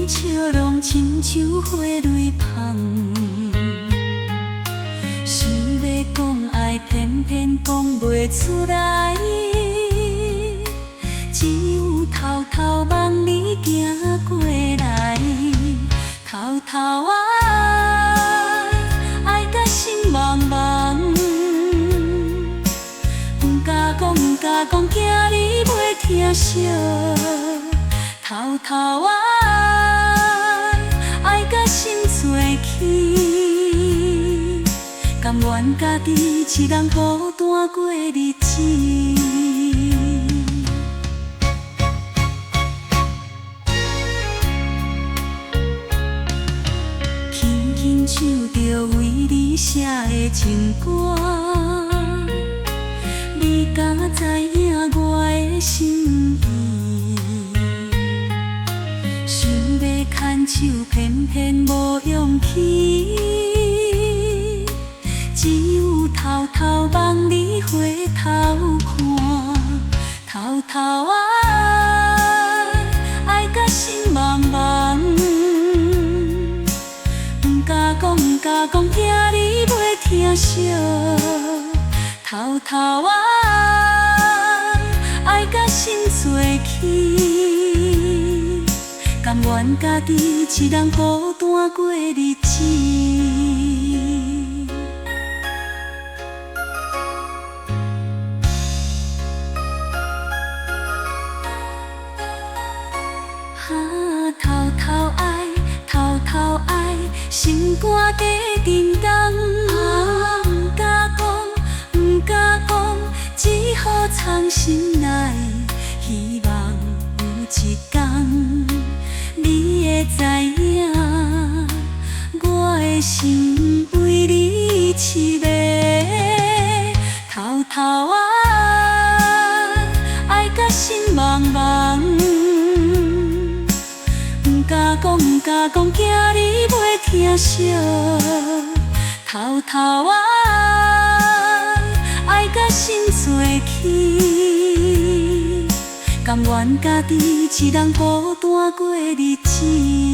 笑容亲像花蕊香，想要讲爱，偏偏讲袂出来，只有偷偷望你行过来，偷偷爱甲心茫茫，不敢讲，不敢讲，惊你袂疼惜。偷偷爱甲心碎去，甘愿家己一人孤单过日子。轻轻唱着为你写的情歌，你敢知影我的心意？想要牵手，偏偏无勇气，只有偷偷望你回头看，偷偷爱甲心茫茫，不敢讲，不敢讲，惊你袂疼惜，偷偷爱甲心碎去，甘愿家己一人孤单过日子。偷偷爱，偷偷爱，心肝底震动。不敢讲，不敢讲，只好藏心内，希望有一天你会知影，我的心为你痴迷。偷偷爱甲心茫茫，不敢讲，不敢讲，惊你袂疼惜。偷偷爱甲心碎去，甘愿家己一人孤单过日子。